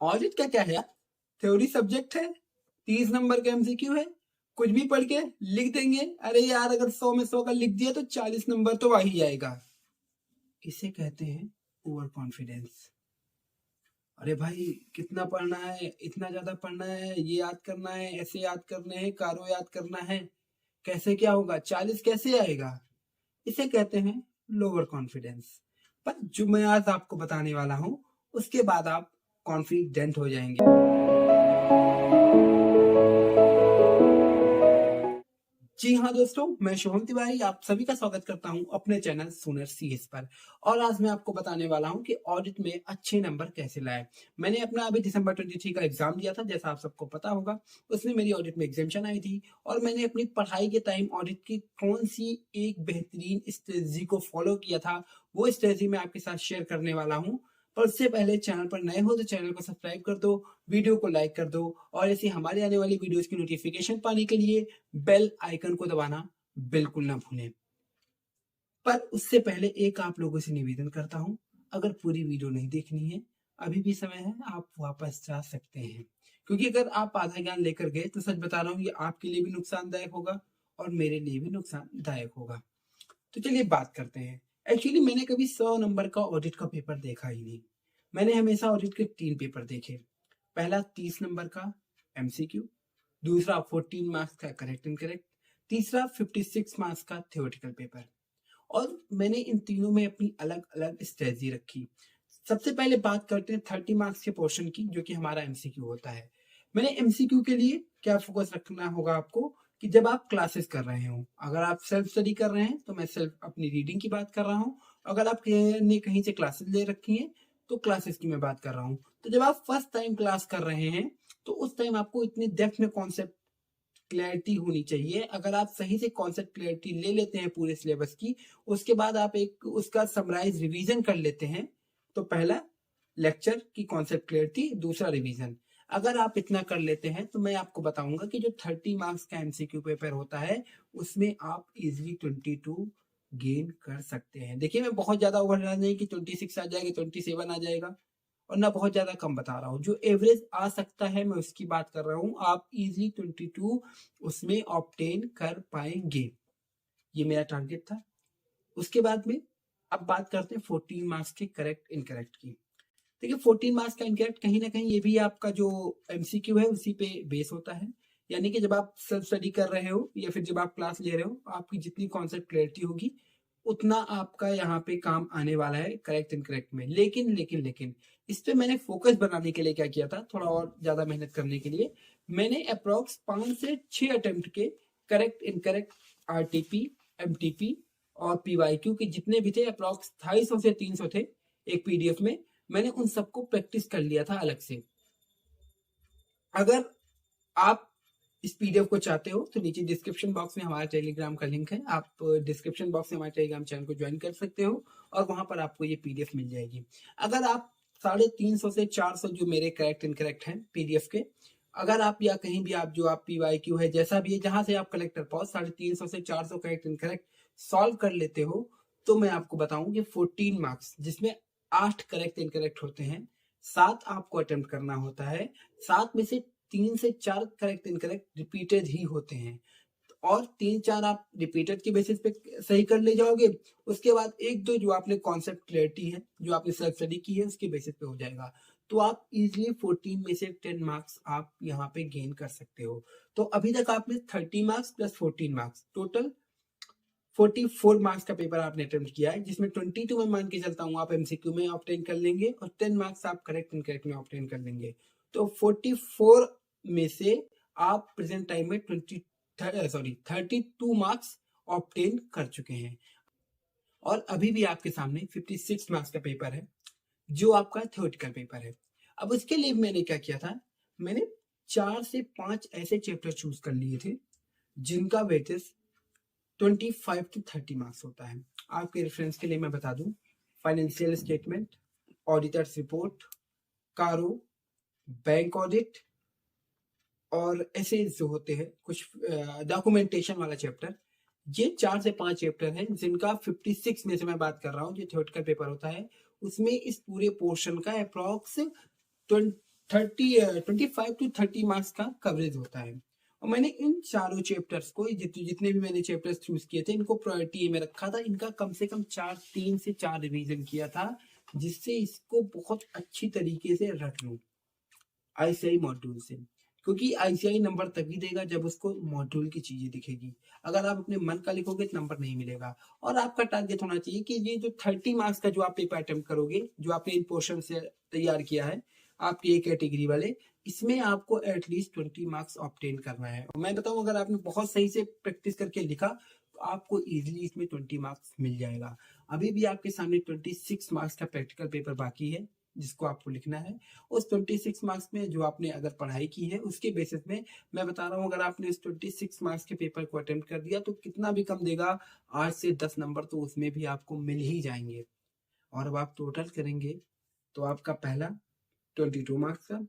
Audit का क्या है यार, थ्योरी सब्जेक्ट है, 30 नंबर का एमसीक्यू है, कुछ भी पढ़ के लिख देंगे। अरे यार अगर 100 में 100 का लिख दिया तो 40 नंबर तो आ ही जाएगा। इसे कहते हैं ओवर कॉन्फिडेंस। अरे भाई कितना पढ़ना है, इतना ज्यादा पढ़ना है, ये याद करना है, ऐसे याद करने हैं, कारो याद करना है, कैसे क्या होगा, 40 कैसे आएगा। इसे कहते हैं लोअर कॉन्फिडेंस। पर जो मैं आज आपको बताने वाला हूं उसके बाद आप कॉन्फिडेंट हो जाएंगे। जी हाँ दोस्तों, मैं शुभम तिवारी आप सभी का स्वागत करता हूं अपने चैनल सुनर सीएस पर। और आज मैं आपको बताने वाला हूं कि ऑडिट में अच्छे नंबर कैसे लाए। मैंने अपना अभी दिसंबर 23 का एग्जाम दिया था, जैसा आप सबको पता होगा। उसमें मेरी ऑडिट में एग्जामेशन आई थी और मैंने अपनी पढ़ाई के टाइम ऑडिट की कौन सी एक बेहतरीन स्ट्रेटजी को फॉलो किया था, वो स्ट्रेटजी मैं आपके साथ शेयर करने वाला हूँ। पर उससे पहले चैनल पर नए हो तो चैनल को सब्सक्राइब कर दो, वीडियो को लाइक कर दो और ऐसी हमारे आने वाली वीडियोस की नोटिफिकेशन पाने के लिए बेल आइकन को दबाना बिल्कुल ना भूलें। पर उससे पहले एक आप लोगों से निवेदन करता हूं, अगर पूरी वीडियो नहीं देखनी है अभी भी समय है, आप वापस जा सकते हैं। क्योंकि अगर आप आधा ज्ञान लेकर गए तो सच बता रहा हूँ ये आपके लिए भी नुकसानदायक होगा और मेरे लिए भी नुकसानदायक होगा। तो चलिए बात करते हैं। एक्चुअली मैंने कभी 100 नंबर का ऑडिट का पेपर देखा ही नहीं। मैंने हमेशा ऑडिट के 3 पेपर देखे। पहला 30 नंबर का एमसीक्यू, दूसरा 14 मार्क्स का करेक्ट इनकरेक्ट, तीसरा 56 मार्क्स का थ्योरेटिकल पेपर। और मैंने इन तीनों में अपनी अलग अलग स्ट्रेटजी रखी। सबसे पहले बात करते हैं 30 मार्क्स के पोर्शन की, जो कि हमारा एमसीक्यू होता है। मैंने एमसीक्यू के लिए क्या फोकस रखना होगा आपको कि जब आप क्लासेस कर रहे हो, अगर आप सेल्फ स्टडी कर रहे हैं तो मैं सेल्फ अपनी रीडिंग की बात कर रहा हूँ। अगर आप ने कहीं से क्लासेस ले रखी हैं तो क्लासेस की मैं बात कर रहा हूँ। तो जब आप फर्स्ट टाइम क्लास कर रहे हैं तो उस टाइम आपको इतनी डेप्थ में कॉन्सेप्ट क्लैरिटी होनी चाहिए। अगर आप सही से कॉन्सेप्ट क्लैरिटी ले लेते हैं पूरे सिलेबस की, उसके बाद आप एक उसका समराइज रिवीजन कर लेते हैं, तो पहला लेक्चर की कॉन्सेप्ट क्लैरिटी, दूसरा रिवीजन, अगर आप इतना कर लेते हैं तो मैं आपको बताऊंगा कि जो 30 मार्क्स का एमसीक्यू पेपर होता है उसमें आप इजिली 22 गेन कर सकते हैं। देखिए मैं बहुत ज्यादा ओवर नहीं कि 26 आ जाएगा, 27 आ जाएगा, और ना बहुत ज्यादा कम बता रहा हूँ। जो एवरेज आ सकता है मैं उसकी बात कर रहा हूँ। आप इजिली 22 उसमें ऑब्टेन कर पाएंगे, ये मेरा टारगेट था। उसके बाद में अब बात करते हैं 14 मार्क्स के करेक्ट इनकरेक्ट की। देखिए 14 मार्क्स का इनकरेक्ट कहीं ना कहीं ये भी आपका जो एमसीक्यू है उसी पे बेस होता है। यानी कि जब आप सेल्फ स्टडी कर रहे हो या फिर जब आप क्लास ले रहे हो, आपकी जितनी कॉन्सेप्ट क्लैरिटी होगी उतना आपका यहाँ पे काम आने वाला है करेक्ट इनकरेक्ट में। लेकिन लेकिन लेकिन इस पे मैंने फोकस बनाने के लिए क्या किया था, थोड़ा और ज्यादा मेहनत करने के लिए मैंने अप्रोक्स 5 से 6 अटेम्प्ट के करेक्ट इनकरेक्ट आरटीपी, एमटीपी और पीवाईक्यू के जितने भी थे, अप्रोक्स 250 से 300 थे एक पीडीएफ में, मैंने उन सबको प्रैक्टिस कर लिया था अलग से। अगर आप इस पीडीएफ को चाहते हो तो नीचे डिस्क्रिप्शन बॉक्स में हमारा टेलीग्राम का लिंक है, आप डिस्क्रिप्शन बॉक्स में हमारे टेलीग्राम चैनल को ज्वाइन कर सकते हो और वहां पर आपको ये पीडीएफ मिल जाएगी। अगर आप 350 से 400 जो मेरे करेक्ट इनकरेक्ट हैं पीडीएफ के, अगर आप या कहीं भी आप जो आप पीवाईक्यू है जैसा भी है जहां से आप कलेक्ट कर पाओ, 350 से 400 करेक्ट इनकरेक्ट सॉल्व कर लेते हो, तो मैं आपको बताऊं कि 14 मार्क्स जिसमें 8 करेक्ट इनकरेक्ट होते हैं, 7 आपको अटेम्प्ट करना होता है, 7 में से 3 से 4 करेक्ट इनकरेक्ट रिपीटेड ही होते हैं और 3-4 आप रिपीटेड के बेसिस पे सही कर ले जाओगे। उसके बाद एक दो जो आपने कॉन्सेप्ट क्लैरिटी है, जो आपने सेल्फ स्टडी की है, उसके बेसिस पे हो जाएगा। तो आप इजिली 14 में से 10 मार्क्स आप यहाँ पे गेन कर सकते हो। तो अभी तक आपने 30 marks plus 14 marks, total 44 marks का पेपर आपने अटेम्प्ट किया है, जिसमें 22 में मान के चलता हूँ आप एमसीक्यू में ऑब्टेन कर लेंगे और 10 मार्क्स आप करेक्ट इनकरेक्ट में ऑब्टेन कर लेंगे। तो 44 में से आप प्रेजेंट टाइम में 32 मार्क्स ऑब्टेन कर चुके हैं और अभी भी आपके सामने 56 मार्क्स का पेपर है जो आपका थ्योरेटिकल पेपर है। अब उसके लिए मैंने क्या किया था, मैंने 4 से 5 ऐसे चैप्टर चूज कर लिए थे जिनका वेटेज 25 to 30 मार्क्स होता है। आपके रेफरेंस के लिए मैं बता दूं, फाइनेंशियल स्टेटमेंट, ऑडिटर्स रिपोर्ट, कारो, बैंक ऑडिट और ऐसे जो होते हैं कुछ डॉक्यूमेंटेशन वाला चैप्टर, ये 4 से 5 चैप्टर हैं जिनका 56 में से मैं बात कर रहा हूँ जो थ्योरेटिकल पेपर होता है, उसमें इस पूरे पोर्शन का अप्रॉक्स 25 to 30 मार्क्स का कवरेज होता है। और मैंने इन चारों चैप्टर्स को जितने भी मैंने चैप्टर्स चूज किए थे इनको प्रायोरिटी में रखा था। इनका कम से कम 3 से 4 रिवीजन किया था, जिससे इसको बहुत अच्छी तरीके से रट लूं आईसीआई मॉड्यूल से। क्योंकि आईसीआई नंबर तभी देगा जब उसको मॉड्यूल की चीजें दिखेगी। अगर आप अपने मन का लिखोगे तो नंबर नहीं मिलेगा। और आपका टारगेट होना चाहिए कि ये जो 30 मार्क्स का जो आप पेपर अटेम्प्ट करोगे, जो आपने इन पोर्शन से तैयार किया है आपके ये कैटेगरी वाले, इसमें आपको एटलीस्ट 20 मार्क्स ऑब्टेन करना है। और मैं बताऊं, अगर आपने बहुत सही से प्रैक्टिस करके लिखा तो आपको इजीली इसमें 20 मार्क्स मिल जाएगा। अभी भी आपके सामने 26 मार्क्स का प्रैक्टिकल पेपर बाकी है जिसको आपको लिखना है। उस 26 मार्क्स में जो आपने अगर पढ़ाई की है उसके बेसिस में मैं बता रहा हूँ, अगर आपने इस 26 मार्क्स के पेपर को अटेम्प्ट कर दिया तो कितना भी कम देगा, 8 से 10 नंबर तो उसमें भी आपको मिल ही जाएंगे। और अब आप टोटल करेंगे तो आपका पहला 22 मार्क्स का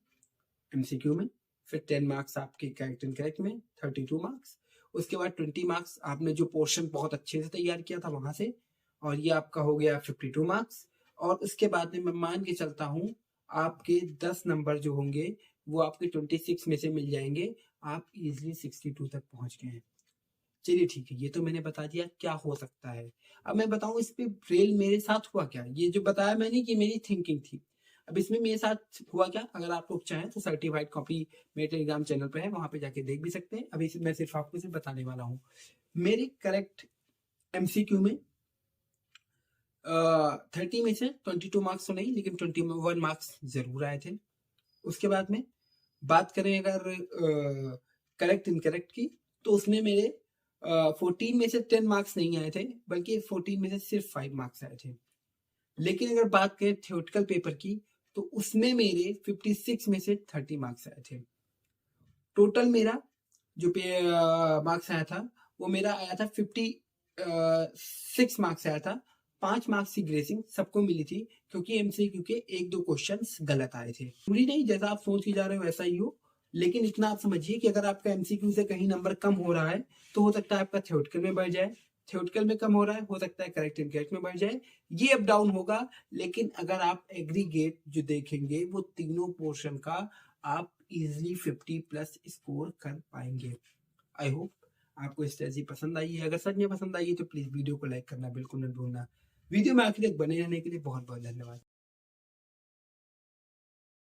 एमसीक्यू में, फिर 10 मार्क्स आपके करेक्ट एंड करेक्ट में, 32 मार्क्स। उसके बाद 20 मार्क्स आपने जो पोर्शन बहुत अच्छे से तैयार किया था वहां से, और ये आपका हो गया 52 मार्क्स। और उसके बाद में मैं मान के चलता हूँ आपके 10 नंबर जो होंगे वो आपके 26 में से मिल जाएंगे। आप इजिली 62 तक पहुंच गए हैं। चलिए ठीक है, ये तो मैंने बता दिया क्या हो सकता है। अब मैं बताऊं इस पे रेल मेरे साथ हुआ क्या। ये जो बताया मैंने कि मेरी थिंकिंग थी, अब इसमें मेरे साथ हुआ क्या, अगर आप लोग चाहें तो सर्टिफाइड कॉपी मेरे टेलीग्राम चैनल पे है, वहां पे जाके देख भी सकते हैं। अभी मैं सिर्फ आपको सिर्फ बताने वाला हूँ। मेरे करेक्ट एमसीक्यू में 30 में से 22 मार्क्स तो नहीं, लेकिन 21 मार्क्स जरूर आए थे। उसके बाद में बात करें अगर करेक्ट इनकरेक्ट की, तो उसमें मेरे 14 में से 10 मार्क्स नहीं आए थे, बल्कि 14 में से सिर्फ 5 मार्क्स आए थे। लेकिन अगर बात करें थियोरेटिकल पेपर की, तो उसमें मेरे 56 में से 30 मार्क्स आए थे। टोटल मेरा जो मार्क्स आया था वो मेरा आया था 56 मार्क्स आया था। 5 मार्क्स की ग्रेसिंग सबको मिली थी, क्योंकि एमसीक्यू के 1-2 क्वेश्चंस गलत आए थे। पूरी नहीं, जैसा आप सोच के जा रहे हो वैसा ही हो, लेकिन इतना आप समझिए कि अगर आपका एमसीक्यू से कहीं नंबर कम हो रहा है तो हो सकता है आपका थियोरेटिकल में बढ़ जाए, थियोरेटिकल में कम हो रहा है हो सकता है करेक्ट एंड करेक्ट में बढ़ जाए। ये अप डाउन होगा। लेकिन अगर आप एग्रीगेट जो देखेंगे वो तीनों पोर्शन का आप इजिली 50 प्लस स्कोर कर पाएंगे। आई होप आपको स्ट्रेटजी पसंद आई है। अगर सच में पसंद आई है तो प्लीज वीडियो को लाइक करना बिल्कुल न भूलना। वीडियो में आखिर तक बने रहने के लिए बहुत बहुत धन्यवाद।